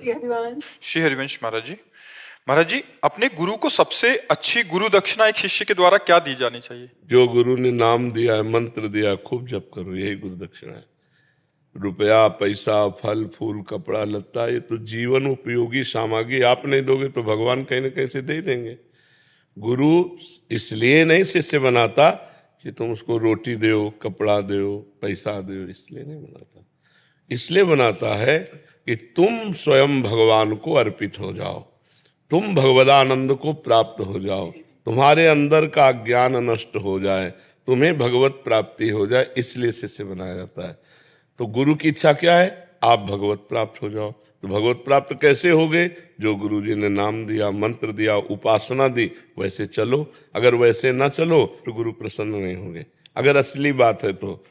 श्री हरिवंश महाराज जी, अपने गुरु को सबसे अच्छी गुरु दक्षिणा एक शिष्य के द्वारा क्या दी जानी चाहिए? जो गुरु ने नाम दिया है, मंत्र दिया है, खूब जप करो, यही गुरु दक्षिणा है। रुपया, पैसा, फल फूल, कपड़ा लत्ता, ये तो जीवन उपयोगी सामग्री आप नहीं दोगे तो भगवान कहीं ना कहीं से दे देंगे। गुरु इसलिए नहीं शिष्य बनाता कि तुम उसको रोटी दो, कपड़ा दो, पैसा दो, इसलिए नहीं बनाता। इसलिए बनाता है कि तुम स्वयं भगवान को अर्पित हो जाओ, तुम भगवदानंद को प्राप्त हो जाओ, तुम्हारे अंदर का ज्ञान नष्ट हो जाए, तुम्हें भगवत प्राप्ति हो जाए, इसलिए शिष्य बनाया जाता है। तो गुरु की इच्छा क्या है? आप भगवत प्राप्त हो जाओ। तो भगवत प्राप्त कैसे होगे? जो गुरु जी ने नाम दिया, मंत्र दिया, उपासना दी, वैसे चलो। अगर वैसे ना चलो तो गुरु प्रसन्न नहीं होंगे। अगर असली बात है तो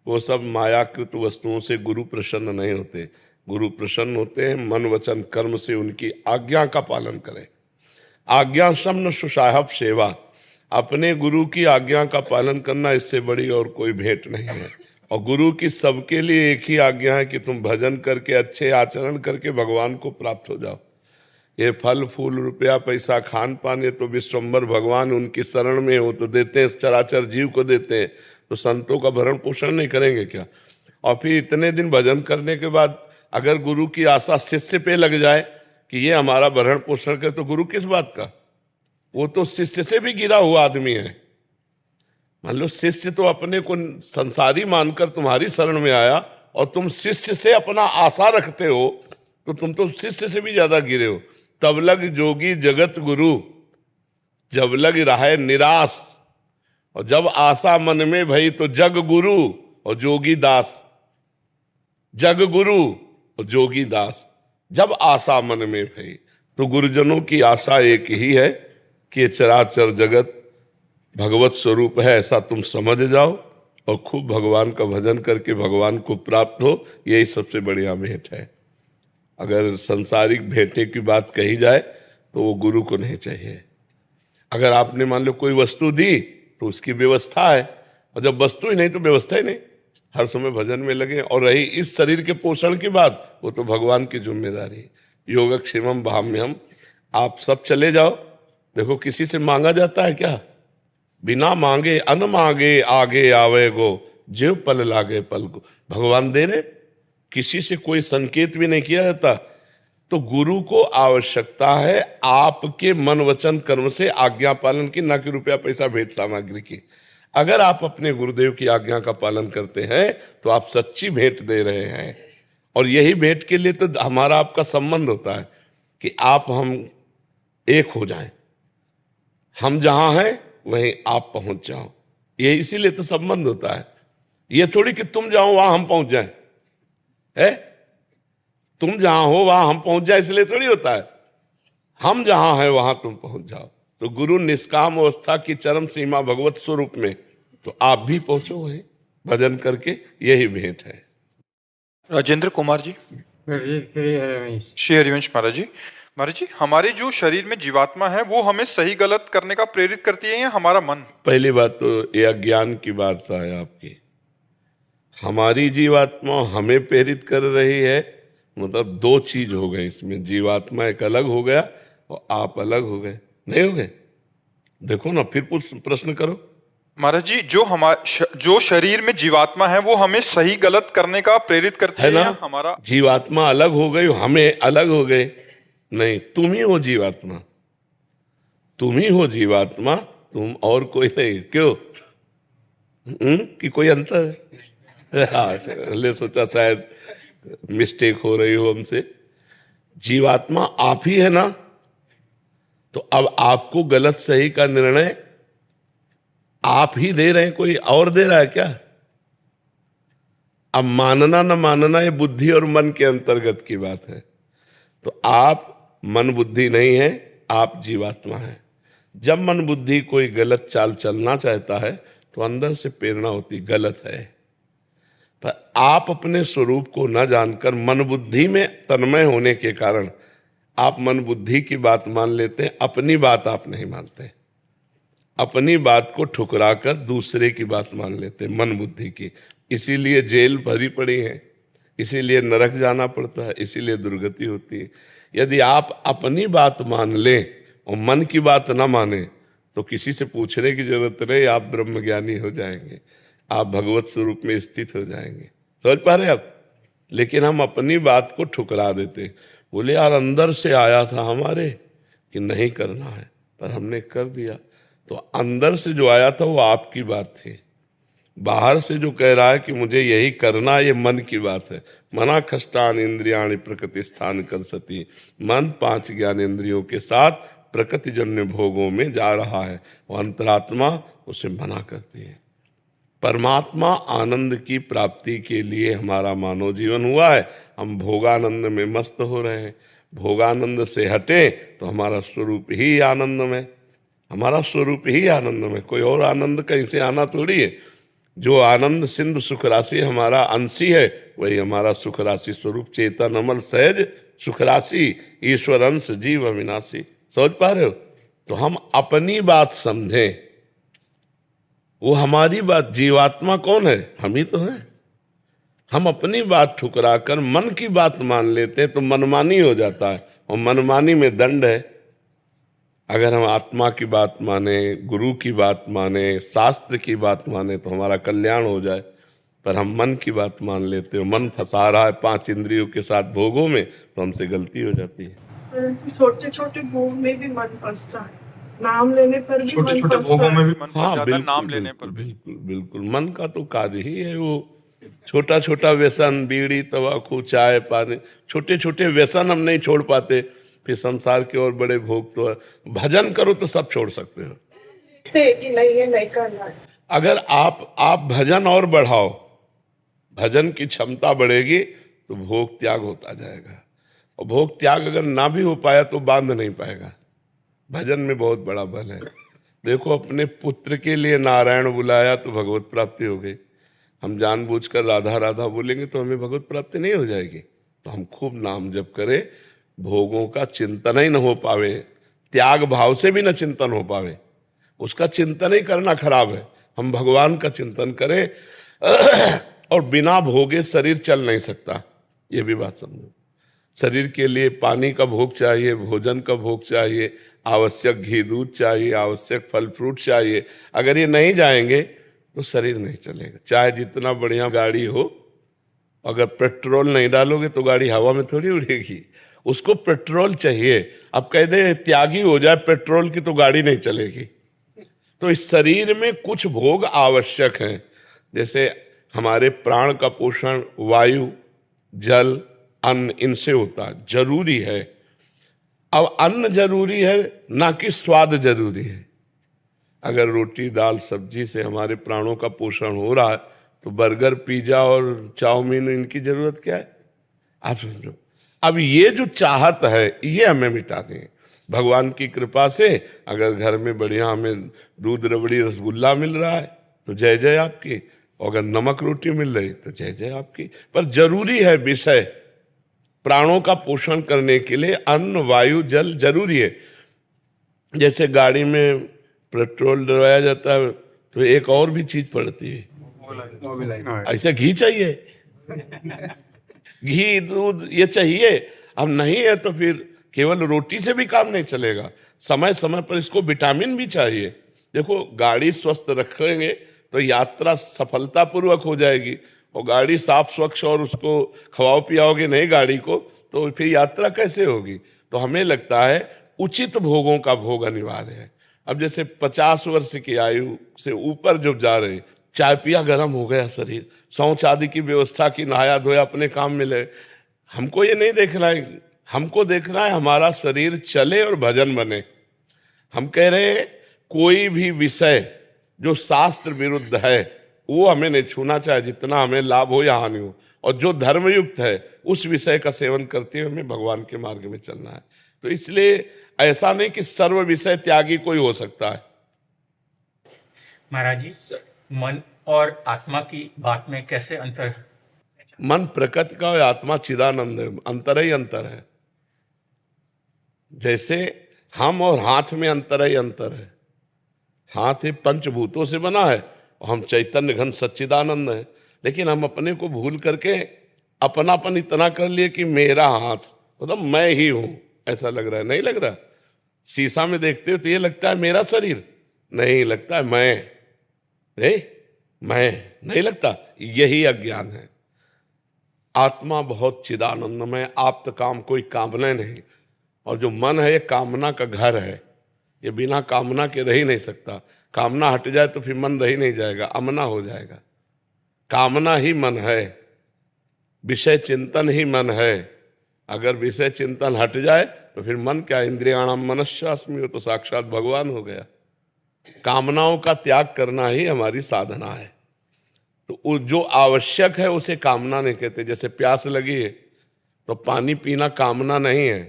वो सब मायाकृत वस्तुओं से गुरु प्रसन्न नहीं होते। गुरु प्रसन्न होते हैं मन वचन कर्म से, उनकी आज्ञा का पालन करें। आज्ञा समन सुसाहब सेवा, अपने गुरु की आज्ञा का पालन करना, इससे बड़ी और कोई भेंट नहीं है। और गुरु की सबके लिए एक ही आज्ञा है कि तुम भजन करके, अच्छे आचरण करके भगवान को प्राप्त हो जाओ। ये फल फूल, रुपया, पैसा, खान पान, ये तो विश्वम्भर भगवान उनकी शरण में हो तो देते हैं, चराचर जीव को देते हैं। तो संतों का भरण पोषण नहीं करेंगे क्या? और फिर इतने दिन भजन करने के बाद अगर गुरु की आशा शिष्य पे लग जाए कि ये हमारा भरण पोषण करे, तो गुरु किस बात का? वो तो शिष्य से भी गिरा हुआ आदमी है। मान लो शिष्य तो अपने को संसारी मानकर तुम्हारी शरण में आया और तुम शिष्य से अपना आशा रखते हो, तो तुम तो शिष्य से भी ज्यादा गिरे हो। तब लग जोगी जगत गुरु, जब लग रहा निराश, और जब आशा मन में भई तो जग गुरु और जोगी दास। जग गुरु और जोगी दास, जब आशा मन में भई। तो गुरुजनों की आशा एक ही है कि चराचर जगत भगवत स्वरूप है, ऐसा तुम समझ जाओ और खूब भगवान का भजन करके भगवान को प्राप्त हो। यही सबसे बढ़िया भेंट है। अगर सांसारिक भेंटे की बात कही जाए तो वो गुरु को नहीं चाहिए। अगर आपने मान लो कोई वस्तु दी तो उसकी व्यवस्था है, और जब वस्तु ही नहीं तो व्यवस्था ही नहीं। हर समय भजन में लगे। और रही इस शरीर के पोषण की बात, वो तो भगवान की जिम्मेदारी। योगक्षेमम भाम्यहम, आप सब चले जाओ। देखो किसी से मांगा जाता है क्या? बिना मांगे अन मांगे आगे आवे गो, जो पल लागे पल को। भगवान दे रहे, किसी से कोई संकेत भी नहीं किया जाता। तो गुरु को आवश्यकता है आपके मन वचन कर्म से आज्ञा पालन की, ना कि रुपया पैसा भेंट सामग्री की। अगर आप अपने गुरुदेव की आज्ञा का पालन करते हैं तो आप सच्ची भेंट दे रहे हैं। और यही भेंट के लिए तो हमारा आपका संबंध होता है कि आप हम एक हो जाएं। हम जहां हैं वहीं आप पहुंच जाओ, ये इसीलिए तो संबंध होता है। ये थोड़ी कि तुम जाओ वहां हम पहुंच जाएं, है? तुम जहां हो वहां हम पहुंच जाए, इसलिए थोड़ी होता है। हम जहां हैं वहां तुम पहुंच जाओ। तो गुरु निष्काम अवस्था की चरम सीमा भगवत स्वरूप में, तो आप भी पहुंचो वहीं भजन करके। यही भेंट है। राजेंद्र कुमार जी। श्री हरिवंश महाराज जी, हमारे जो शरीर में जीवात्मा है वो हमें सही गलत करने का प्रेरित करती है या हमारा मन? पहली बात तो ये अज्ञान की बात है आपकी। हमारी जीवात्मा हमें प्रेरित कर रही है, मतलब दो चीज हो गए इसमें। जीवात्मा एक अलग हो गया और आप अलग हो गए, नहीं हो गए? देखो ना, फिर प्रश्न करो। महाराज जी, जो शरीर में जीवात्मा है वो हमें सही गलत करने का प्रेरित करती है ना? हमारा जीवात्मा अलग हो गई, हमें अलग हो गए? नहीं, तुम ही हो जीवात्मा, तुम ही हो जीवात्मा, तुम और कोई नहीं। क्यों? कि कोई अंतर है? हाँ, सोचा शायद मिस्टेक हो रही हो हमसे। जीवात्मा आप ही है ना, तो अब आपको गलत सही का निर्णय आप ही दे रहे हैं, कोई और दे रहा है क्या? अब मानना न मानना ये बुद्धि और मन के अंतर्गत की बात है। तो आप मन बुद्धि नहीं है, आप जीवात्मा है। जब मन बुद्धि कोई गलत चाल चलना चाहता है तो अंदर से प्रेरणा होती गलत है, पर आप अपने स्वरूप को न जानकर मन बुद्धि में तन्मय होने के कारण आप मन बुद्धि की बात मान लेते हैं, अपनी बात आप नहीं मानते। अपनी बात को ठुकराकर दूसरे की बात मान लेते हैं, मन बुद्धि की। इसीलिए जेल भरी पड़ी है, इसीलिए नरक जाना पड़ता है, इसीलिए दुर्गति होती है। यदि आप अपनी बात मान लें और मन की बात ना माने तो किसी से पूछने की जरूरत नहीं, आप ब्रह्मज्ञानी हो जाएंगे, आप भगवत स्वरूप में स्थित हो जाएंगे। समझ पा रहे आप? लेकिन हम अपनी बात को ठुकरा देते, बोले यार अंदर से आया था हमारे कि नहीं करना है, पर हमने कर दिया। तो अंदर से जो आया था वो आपकी बात थी, बाहर से जो कह रहा है कि मुझे यही करना, ये मन की बात है। मना खष्टान इंद्रियाणि प्रकृति स्थान कर सती, मन 5 ज्ञानेंद्रियों के साथ प्रकृति जन्य भोगों में जा रहा है, वो अंतरात्मा उसे मना करती है। परमात्मा आनंद की प्राप्ति के लिए हमारा मानव जीवन हुआ है, हम भोगानंद में मस्त हो रहे हैं। भोगानंद से हटे तो हमारा स्वरूप ही आनंद में, हमारा स्वरूप ही आनंद में, कोई और आनंद कहीं से आना थोड़ी है। जो आनंद सिंधु सुख राशि हमारा अंशी है, वही हमारा सुख राशि स्वरूप चेतन अमल सहज सुख राशि ईश्वर अंश जीव अविनाशी। समझ पा रहे हो? तो हम अपनी बात समझें, वो हमारी बात, जीवात्मा कौन है? हम ही तो हैं। हम अपनी बात ठुकरा कर मन की बात मान लेते हैं तो मनमानी हो जाता है, और मनमानी में दंड है। अगर हम आत्मा की बात माने, गुरु की बात माने, शास्त्र की बात माने तो हमारा कल्याण हो जाए, पर हम मन की बात मान लेते हो, मन फंसा रहा है 5 इंद्रियों के साथ भोगों में, तो हमसे गलती हो जाती है। छोटे छोटे भोग में भी मन फंसता है, नाम लेने पर भी छोटे मन छोटे फंसता भोगों में है। भी मन फंस जाता है, नाम लेने पर भी। बिल्कुल बिल्कुल, मन का तो कार्य ही है वो। छोटा छोटा व्यसन, बीड़ी तंबाकू चाय पानी, छोटे छोटे व्यसन हम नहीं छोड़ पाते, फिर संसार के और बड़े भोग तो है। भजन करो तो सब छोड़ सकते हो, कि नहीं ये नहीं करना है। अगर आप भजन और बढ़ाओ, भजन की क्षमता बढ़ेगी तो भोग त्याग होता जाएगा, और भोग त्याग अगर ना भी हो पाया तो बांध नहीं पाएगा। भजन में बहुत बड़ा बल है। देखो, अपने पुत्र के लिए नारायण बुलाया तो भगवत प्राप्ति हो गई। हम जानबूझकर राधा राधा बोलेंगे तो हमें भगवत प्राप्ति नहीं हो जाएगी। तो हम खूब नाम जप करें, भोगों का चिंतन ही न हो पावे, त्याग भाव से भी न चिंतन हो पावे, उसका चिंतन ही करना खराब है। हम भगवान का चिंतन करें और बिना भोगे शरीर चल नहीं सकता, ये भी बात समझो। शरीर के लिए पानी का भोग चाहिए, भोजन का भोग चाहिए, आवश्यक घी दूध चाहिए, आवश्यक फल फ्रूट चाहिए। अगर ये नहीं जाएंगे तो शरीर नहीं चलेगा। चाहे जितना बढ़िया गाड़ी हो, अगर पेट्रोल नहीं डालोगे तो गाड़ी हवा में थोड़ी उड़ेगी, उसको पेट्रोल चाहिए। अब कह दे त्यागी हो जाए पेट्रोल की तो गाड़ी नहीं चलेगी। तो इस शरीर में कुछ भोग आवश्यक हैं, जैसे हमारे प्राण का पोषण वायु, जल, अन्न, इनसे होता है, जरूरी है। अब अन्न जरूरी है, ना कि स्वाद जरूरी है। अगर रोटी दाल सब्जी से हमारे प्राणों का पोषण हो रहा है तो बर्गर पिज्जा और चाउमीन, इनकी जरूरत क्या है? आप समझो। अब ये जो चाहत है ये हमें मिटानी है। भगवान की कृपा से अगर घर में बढ़िया हमें दूध रबड़ी रसगुल्ला मिल रहा है तो जय जय आपकी, और अगर नमक रोटी मिल रही तो जय जय आपकी। पर जरूरी है विषय, प्राणों का पोषण करने के लिए अन्न वायु जल जरूरी है। जैसे गाड़ी में पेट्रोल डलवाया जाता है तो एक और भी चीज पड़ती है, ऐसे घी चाहिए, घी दूध ये चाहिए। अब नहीं है तो फिर केवल रोटी से भी काम नहीं चलेगा, समय समय पर इसको विटामिन भी चाहिए। देखो, गाड़ी स्वस्थ रखेंगे तो यात्रा सफलतापूर्वक हो जाएगी, और गाड़ी साफ स्वच्छ और उसको खवाओ पियाओगे नहीं गाड़ी को तो फिर यात्रा कैसे होगी? तो हमें लगता है उचित भोगों का भोग अनिवार्य है। अब जैसे 50 वर्ष की आयु से ऊपर जो जा रहे, चाय पिया गर्म हो गया शरीर, शौच आदि की व्यवस्था की, नहाया धोया अपने काम में ले, हमको ये नहीं देखना है। हमको देखना है हमारा शरीर चले और भजन बने। हम कह रहे हैं कोई भी विषय जो शास्त्र विरुद्ध है वो हमें नहीं छूना, चाहे जितना हमें लाभ हो या हानि हो, और जो धर्मयुक्त है उस विषय का सेवन करते हुए हमें भगवान के मार्ग में चलना है। तो इसलिए ऐसा नहीं कि सर्व विषय त्यागी कोई हो सकता है। महाराज जी, मन और आत्मा की बात में कैसे अंतर है? मन प्रकृति का और आत्मा चिदानंद है, अंतर ही अंतर है। जैसे हम और हाथ में अंतर ही अंतर है। हाथ ही पंचभूतों से बना है और हम चैतन्य घन सच्चिदानंद है, लेकिन हम अपने को भूल करके अपनापन इतना कर लिए कि मेरा हाथ मतलब मैं ही हूं, ऐसा लग रहा है। नहीं लग रहा। शीशा में देखते हो तो ये लगता है मेरा शरीर, नहीं लगता है मैं नहीं लगता। यही अज्ञान है। आत्मा बहुत चिदानंदमय, आप्त काम कोई कामना नहीं। और जो मन है ये कामना का घर है, ये बिना कामना के रह ही नहीं सकता। कामना हट जाए तो फिर मन रह ही नहीं जाएगा, अमना हो जाएगा। कामना ही मन है, विषय चिंतन ही मन है। अगर विषय चिंतन हट जाए तो फिर मन क्या, इंद्रियाणाम मनश्चास्मि, तो साक्षात भगवान हो गया। कामनाओं का त्याग करना ही हमारी साधना है। तो जो आवश्यक है उसे कामना नहीं कहते। जैसे प्यास लगी है तो पानी पीना कामना नहीं है,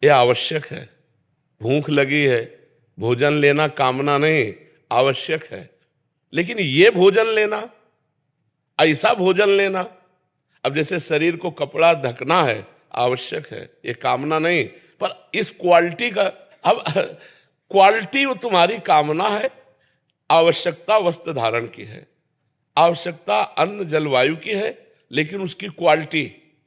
ये आवश्यक है। भूख लगी है, भोजन लेना कामना नहीं, आवश्यक है। लेकिन ये भोजन लेना, ऐसा भोजन लेना, अब जैसे शरीर को कपड़ा ढकना है, आवश्यक है, ये कामना नहीं। पर इस क्वालिटी का, अब क्वालिटी वो तुम्हारी कामना है। आवश्यकता वस्त्र धारण की है, आवश्यकता अन्न जलवायु की है, लेकिन उसकी क्वालिटी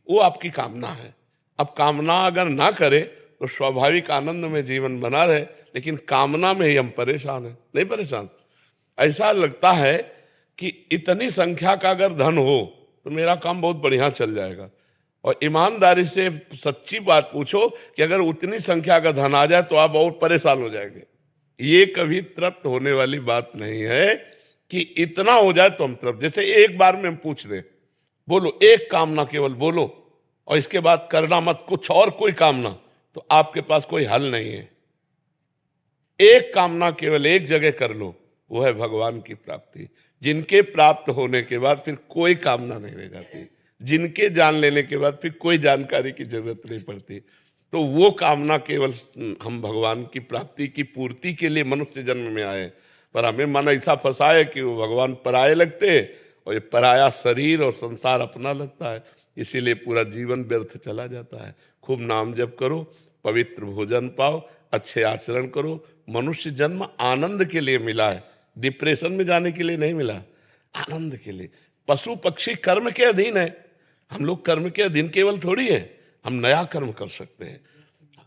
वो आपकी कामना है। अब कामना अगर ना करे तो स्वाभाविक आनंद में जीवन बना रहे, लेकिन कामना में ही हम परेशान हैं। नहीं परेशान, ऐसा लगता है कि इतनी संख्या का अगर धन हो तो मेरा काम बहुत बढ़िया चल जाएगा। और ईमानदारी से सच्ची बात पूछो कि अगर उतनी संख्या का धन आ जाए तो आप बहुत परेशान हो जाएंगे। ये कभी तृप्त होने वाली बात नहीं है कि इतना हो जाए तो हम तृप्त। जैसे एक बार में हम पूछ दें, बोलो एक कामना केवल बोलो और इसके बाद करना मत कुछ और कोई कामना, तो आपके पास कोई हल नहीं है। एक कामना केवल एक जगह कर लो, वो है भगवान की प्राप्ति। जिनके प्राप्त होने के बाद फिर कोई कामना नहीं रह जाती, जिनके जान लेने के बाद फिर कोई जानकारी की जरूरत नहीं पड़ती। तो वो कामना केवल हम भगवान की प्राप्ति की पूर्ति के लिए मनुष्य जन्म में आए, पर हमें मन ऐसा फंसा है कि वो भगवान पराये लगते हैं और ये पराया शरीर और संसार अपना लगता है। इसीलिए पूरा जीवन व्यर्थ चला जाता है। खूब नाम जप करो, पवित्र भोजन पाओ, अच्छे आचरण करो। मनुष्य जन्म आनंद के लिए मिला है, डिप्रेशन में जाने के लिए नहीं मिला, आनंद के लिए। पशु पक्षी कर्म के अधीन है, हम लोग कर्म के अधीन केवल थोड़ी है। हम नया कर्म कर सकते हैं।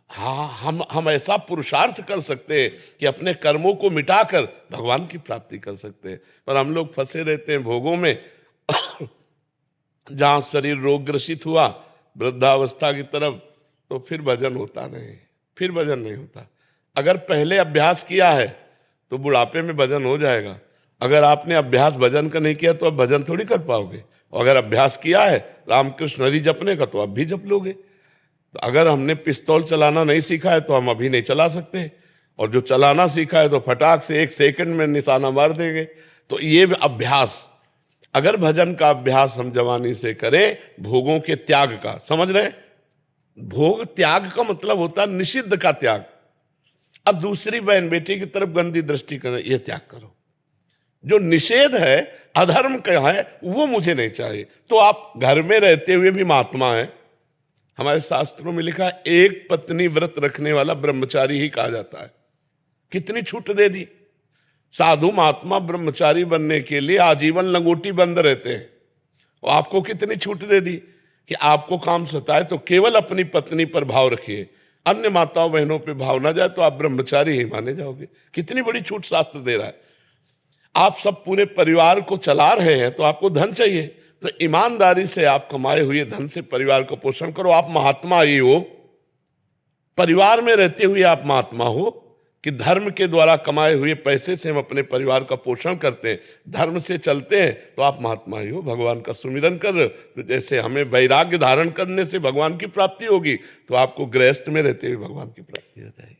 हाँ, हम ऐसा पुरुषार्थ कर सकते हैं कि अपने कर्मों को मिटाकर भगवान की प्राप्ति कर सकते हैं। पर हम लोग फंसे रहते हैं भोगों में जहां शरीर रोग ग्रसित हुआ वृद्धावस्था की तरफ, तो फिर भजन होता नहीं, फिर भजन नहीं होता। अगर पहले अभ्यास किया है तो बुढ़ापे में भजन हो जाएगा। अगर आपने अभ्यास भजन का नहीं किया तो अब भजन थोड़ी कर पाओगे। और अगर अभ्यास किया है रामकृष्ण हरि जपने का तो अब भी जप लोगे। तो अगर हमने पिस्तौल चलाना नहीं सीखा है तो हम अभी नहीं चला सकते, और जो चलाना सीखा है तो फटाक से 1 सेकंड में निशाना मार देंगे। तो ये अभ्यास, अगर भजन का अभ्यास हम जवानी से करें, भोगों के त्याग का, समझ रहे हैं, भोग त्याग का मतलब होता है निषिद्ध का त्याग। अब दूसरी बहन बेटी की तरफ गंदी दृष्टि करें, यह त्याग करो। जो निषेध है, अधर्म का है, वो मुझे नहीं चाहिए। तो आप घर में रहते हुए भी महात्मा है। हमारे शास्त्रों में लिखा है एक पत्नी व्रत रखने वाला ब्रह्मचारी ही कहा जाता है। कितनी छूट दे दी। साधु महात्मा ब्रह्मचारी बनने के लिए आजीवन लंगोटी बंद रहते हैं, और आपको कितनी छूट दे दी कि आपको काम सताए तो केवल अपनी पत्नी पर भाव रखिए, अन्य माताओं बहनों पे भाव ना जाए तो आप ब्रह्मचारी ही माने जाओगे। कितनी बड़ी छूट शास्त्र दे रहा है। आप सब पूरे परिवार को चला रहे हैं तो आपको धन चाहिए, तो ईमानदारी से आप कमाए हुए धन से परिवार को पोषण करो। आप महात्मा ही हो, परिवार में रहते हुए आप महात्मा हो कि धर्म के द्वारा कमाए हुए पैसे से हम अपने परिवार का पोषण करते हैं, धर्म से चलते हैं, तो आप महात्मा ही हो। भगवान का सुमिरन कर रहे हो, तो जैसे हमें वैराग्य धारण करने से भगवान की प्राप्ति होगी, तो आपको गृहस्थ में रहते हुए भगवान की प्राप्ति हो जाएगी।